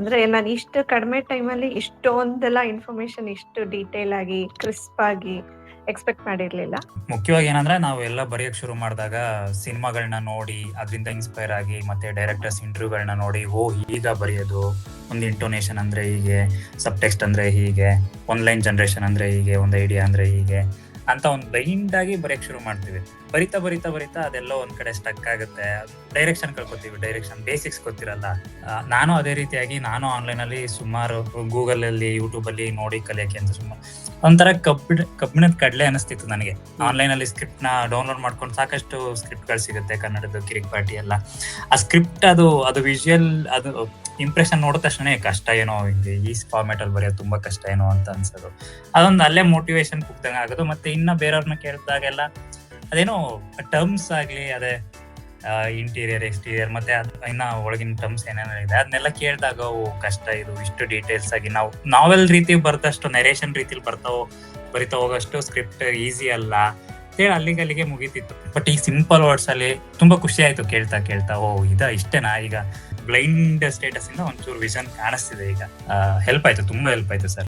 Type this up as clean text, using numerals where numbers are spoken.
ಅಂದ್ರೆ ನಾನು ಇಷ್ಟು ಕಡಿಮೆ ಟೈಮಲ್ಲಿ ಇಷ್ಟೊಂದೆಲ್ಲ ಇನ್ಫಾರ್ಮೇಶನ್ ಇಷ್ಟು ಡೀಟೇಲ್ ಆಗಿ ಕ್ರಿಸ್ಪ್ ಆಗಿ ಎಕ್ಸ್ಪೆಕ್ಟ್ ಮಾಡಿರ್ಲಿಲ್ಲ. ಮುಖ್ಯವಾಗಿ ಏನಂದ್ರೆ ನಾವು ಎಲ್ಲ ಬರೆಯಕ್ ಶುರು ಮಾಡಿದಾಗ ಸಿನಿಮಾಗಳನ್ನ ನೋಡಿ ಅದರಿಂದ ಇನ್ಸ್ಪೈರ್ ಆಗಿ ಮತ್ತೆ ಡೈರೆಕ್ಟರ್ಸ್ ಇಂಟರ್ವ್ಯೂಗಳನ್ನ ನೋಡಿ ಈಗ ಬರೆಯೋದು, ಒಂದು ಇಂಟೋನೇಷನ್ ಅಂದ್ರೆ ಹೀಗೆ, ಸಬ್ ಟೆಕ್ಸ್ಟ್ ಅಂದ್ರೆ ಹೀಗೆ, ಆನ್ಲೈನ್ ಜನರೇಷನ್ ಅಂದ್ರೆ ಹೀಗೆ, ಒಂದು ಐಡಿಯಾ ಅಂದ್ರೆ ಹೀಗೆ ಅಂತ ಒಂದು ಬ್ಲೈಂಡ್ ಆಗಿ ಬರೆಯಕ್ ಶುರು ಮಾಡ್ತೀವಿ. ಬರಿತಾ ಬರಿತಾ ಬರಿತಾ ಅದೆಲ್ಲೋ ಒಂದ್ ಕಡೆ ಸ್ಟಕ್ ಆಗುತ್ತೆ, ಡೈರೆಕ್ಷನ್ ಕಳ್ಕೊತೀವಿ, ಡೈರೆಕ್ಷನ್ ಬೇಸಿಕ್ಸ್ ಗೊತ್ತಿರಲ್ಲ. ನಾನು ಅದೇ ರೀತಿಯಾಗಿ ನಾನು ಆನ್ಲೈನ್ ಅಲ್ಲಿ ಸುಮಾರು ಗೂಗಲ್ ಅಲ್ಲಿ ಯೂಟ್ಯೂಬ್ ಅಲ್ಲಿ ನೋಡಿ ಕಲಿಯಕ್ಕೆ ಅಂತ ಸುಮಾರು ಒಂಥರ ಕಬ್ಬಿಣದ ಕಡಲೆ ಅನಿಸ್ತಿತ್ತು ನನಗೆ. ಆನ್ಲೈನ್ ಅಲ್ಲಿ ಸ್ಕ್ರಿಪ್ಟ್ ನ ಡೌನ್ಲೋಡ್ ಮಾಡ್ಕೊಂಡು ಸಾಕಷ್ಟು ಸ್ಕ್ರಿಪ್ಟ್ ಗಳು ಸಿಗುತ್ತೆ, ಕನ್ನಡದ ಕಿರಿಕ್ ಪಾರ್ಟಿ ಎಲ್ಲ. ಆ ಸ್ಕ್ರಿಪ್ಟ್ ಅದು ವಿಜುವಲ್ ಅದು ಇಂಪ್ರೆಷನ್ ನೋಡಿದ ತಕ್ಷಣ ಕಷ್ಟ ಏನೋ, ಈ ಫಾರ್ಮ್ಯಾಟ್ ಅಲ್ಲಿ ಬರೆಯೋದು ತುಂಬಾ ಕಷ್ಟ ಏನೋ ಅಂತ ಅನ್ಸೋದು. ಅದೊಂದು ಅಲ್ಲೇ ಮೋಟಿವೇಶನ್ ಕುಗ್ದಂಗ ಆಗೋದು. ಮತ್ತೆ ಇನ್ನ ಬೇರೆಯವ್ರನ್ನ ಕೇಳಿದಾಗೆಲ್ಲ ಅದೇನೋ ಟರ್ಮ್ಸ್ ಆಗ್ಲಿ, ಅದೇ ಇಂಟೀರಿಯರ್ ಎಕ್ಸ್ಟೀರಿಯರ್ ಮತ್ತೆ ಇನ್ನ ಒಳಗಿನ ಟರ್ಮ್ಸ್ ಏನೇನೋ ಇದೆ ಅದನ್ನೆಲ್ಲ ಕೇಳಿದಾಗ ಕಷ್ಟ, ಇದು ಇಷ್ಟು ಡೀಟೇಲ್ಸ್ ಆಗಿ ನಾವು ನಾವೆಲ್ ರೀತಿ ಬರ್ತಷ್ಟು ನೆರೇಷನ್ ರೀತಿಲಿ ಬರಿತಾ ಹೋಗೋಷ್ಟು ಸ್ಕ್ರಿಪ್ಟ್ ಈಸಿ ಅಲ್ಲ ಹೇಳಿ ಅಲ್ಲಿಗೆ ಮುಗೀತಿತ್ತು. ಬಟ್ ಈ ಸಿಂಪಲ್ ವರ್ಡ್ಸ್ ಅಲ್ಲಿ ತುಂಬಾ ಖುಷಿ ಆಯ್ತು ಕೇಳ್ತಾ ಇಷ್ಟೇನಾ. ಈಗ ಬ್ಲೈಂಡ್ ಸ್ಟೇಟಸ್ ಇಂದ ಒಂಚೂರು ವಿಷನ್ ಕಾಣಿಸ್ತಿದೆ ಈಗ. ಹೆಲ್ಪ್ ಆಯ್ತು, ತುಂಬಾ ಹೆಲ್ಪ್ ಆಯ್ತು ಸರ್.